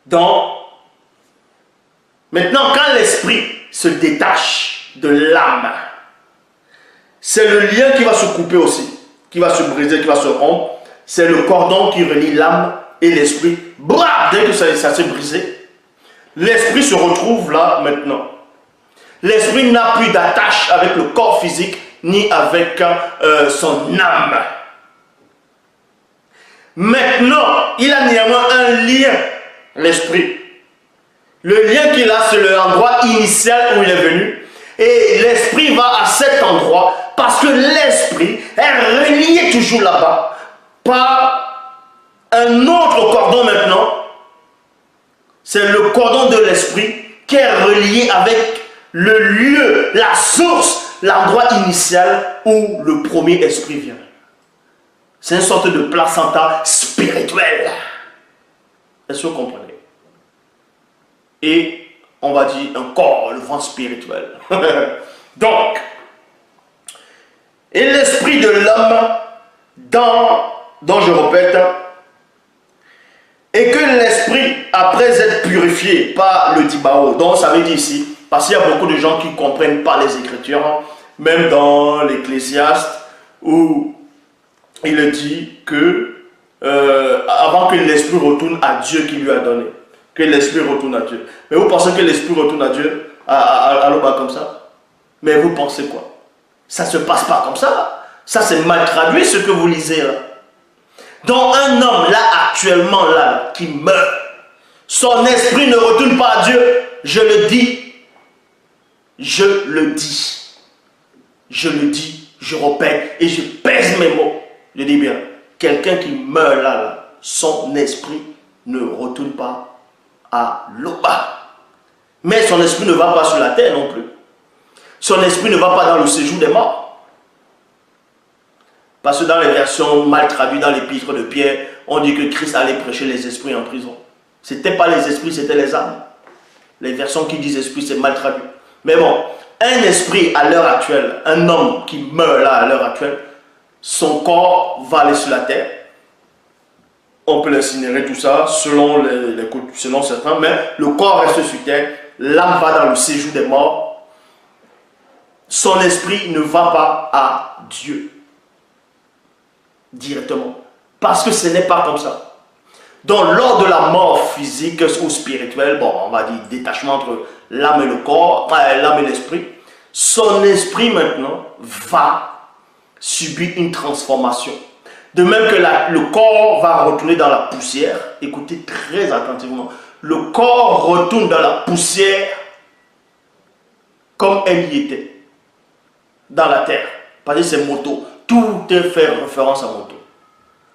Donc, maintenant, quand l'esprit se détache de l'âme, c'est le lien qui va se couper aussi, qui va se briser, qui va se rompre. C'est le cordon qui relie l'âme et l'esprit. Dès que ça s'est brisé, l'esprit se retrouve là maintenant. L'esprit n'a plus d'attache avec le corps physique ni avec son âme. Maintenant, il a néanmoins un lien, l'esprit. Le lien qu'il a, c'est l'endroit initial où il est venu. Et l'esprit va à cet endroit parce que l'esprit est relié toujours là-bas par un autre cordon maintenant. C'est le cordon de l'esprit qui est relié avec le lieu, la source, l'endroit initial où le premier esprit vient. C'est une sorte de placenta spirituel. Est-ce que vous comprenez? Et on va dire encore le vent spirituel. Donc, et l'esprit de l'homme, dont je répète, et que l'esprit, après être purifié par le Dibao, donc ça veut dire ici, parce qu'il y a beaucoup de gens qui ne comprennent pas les Écritures, même dans l'Ecclésiaste, où il dit que avant que l'esprit retourne à Dieu qui lui a donné, que l'esprit retourne à Dieu. Mais vous pensez que l'esprit retourne à Dieu à l'Oba comme ça? Mais vous pensez quoi? Ça ne se passe pas comme ça. Ça c'est mal traduit ce que vous lisez là. Donc un homme là actuellement là qui meurt, son esprit ne retourne pas à Dieu. Je le dis, je le dis, je le dis, je répète et je pèse mes mots. Je dis bien, quelqu'un qui meurt là, son esprit ne retourne pas à l'Oba. Mais son esprit ne va pas sur la terre non plus. Son esprit ne va pas dans le séjour des morts. Parce que dans les versions mal traduites dans l'épître de Pierre, on dit que Christ allait prêcher les esprits en prison. Ce n'était pas les esprits, c'était les âmes. Les versions qui disent esprit, c'est mal traduit. Mais bon, un esprit à l'heure actuelle, un homme qui meurt là à l'heure actuelle, son corps va aller sur la terre. On peut l'incinérer tout ça selon selon certains, mais le corps reste sur terre. L'âme va dans le séjour des morts. Son esprit ne va pas à Dieu directement. Parce que ce n'est pas comme ça. Donc lors de la mort physique ou spirituelle, bon, on va dire détachement entre l'âme et le corps, l'âme et l'esprit, son esprit maintenant va subir une transformation. De même que le corps va retourner dans la poussière. Écoutez très attentivement. Le corps retourne dans la poussière comme elle y était. Dans la terre. Parce que c'est moto. Tout est fait référence à moto.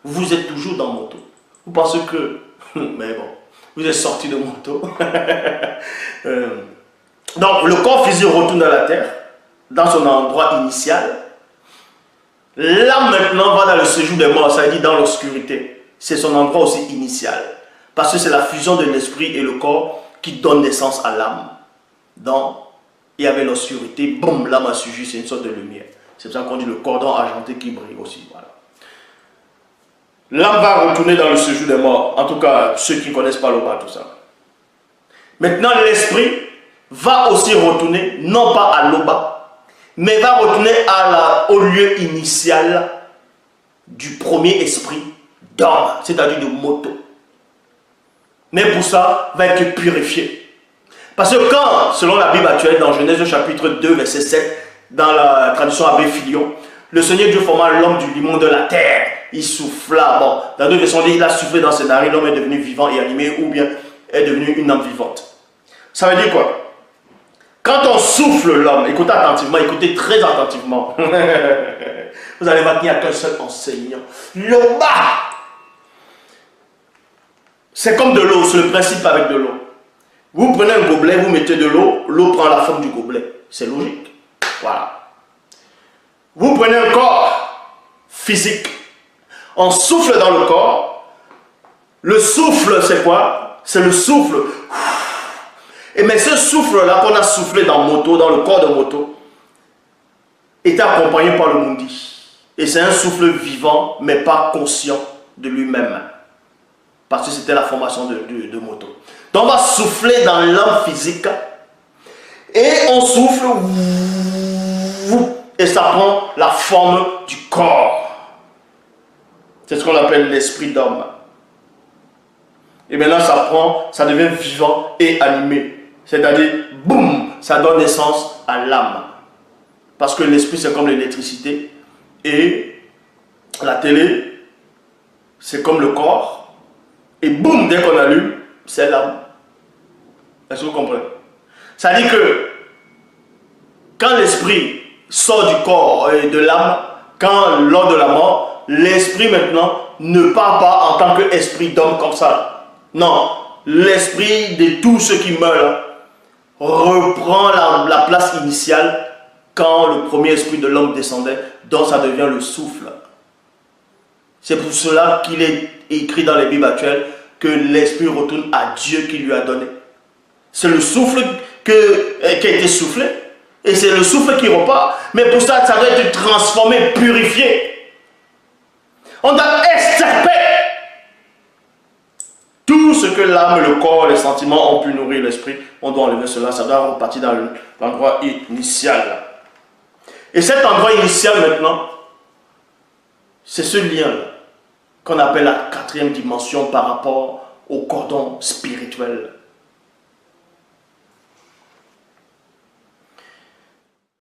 Vous êtes toujours dans moto. Vous pensez que... Mais bon, vous êtes sorti de moto. Donc le corps physique retourne dans la terre. Dans son endroit initial. L'âme maintenant va dans le séjour des morts, ça veut dire dans l'obscurité. C'est son endroit aussi initial. Parce que c'est la fusion de l'esprit et le corps qui donne naissance à l'âme. Donc, il y avait l'obscurité, boum, l'âme a surgi, c'est une sorte de lumière. C'est pour ça qu'on dit le cordon argenté qui brille aussi. Voilà. L'âme va retourner dans le séjour des morts. En tout cas, ceux qui ne connaissent pas l'Oba, tout ça. Maintenant, l'esprit va aussi retourner, non pas à l'Oba, mais va retourner au lieu initial du premier esprit d'homme, c'est-à-dire de moto. Mais pour ça, va être purifié. Parce que quand, selon la Bible actuelle, dans Genèse chapitre 2, verset 7, dans la traduction Abbé Filion, le Seigneur Dieu forma l'homme du limon de la terre. Il souffla. Bon, dans d'autres versions, il a soufflé dans ses narines, l'homme est devenu vivant et animé, ou bien est devenu une âme vivante. Ça veut dire quoi? Quand on souffle l'homme, écoutez attentivement, écoutez très attentivement. Vous allez voir qu'il n'y a qu'un seul enseignant. L'Oba! C'est comme de l'eau, c'est le principe avec de l'eau. Vous prenez un gobelet, vous mettez de l'eau, l'eau prend la forme du gobelet. C'est logique. Voilà. Vous prenez un corps physique, on souffle dans le corps. Le souffle, c'est quoi? C'est le souffle. Et mais ce souffle-là qu'on a soufflé dans moto, dans le corps de moto, était accompagné par le Mundi. Et c'est un souffle vivant, mais pas conscient de lui-même. Parce que c'était la formation de moto. Donc on va souffler dans l'homme physique. Et on souffle. Et ça prend la forme du corps. C'est ce qu'on appelle l'esprit d'homme. Et maintenant ça devient vivant et animé. C'est-à-dire, boum, ça donne naissance à l'âme. Parce que l'esprit, c'est comme l'électricité. Et la télé, c'est comme le corps. Et boum, dès qu'on allume, c'est l'âme. Est-ce que vous comprenez? Ça dit que quand l'esprit sort du corps et de l'âme, lors de la mort, l'esprit maintenant ne part pas en tant qu'esprit d'homme comme ça. Non, l'esprit de tous ceux qui meurent reprend la place initiale quand le premier esprit de l'homme descendait, donc ça devient le souffle. C'est pour cela qu'il est écrit dans les Bibles actuelles que l'esprit retourne à Dieu qui lui a donné. C'est le souffle qui a été soufflé et c'est le souffle qui repart. Mais pour ça, ça doit être transformé, purifié. On doit extirper tout ce que l'âme, le corps, les sentiments ont pu nourrir l'esprit. On doit enlever cela, ça doit repartir dans l'endroit initial. Et cet endroit initial maintenant, c'est ce lien qu'on appelle la quatrième dimension par rapport au cordon spirituel.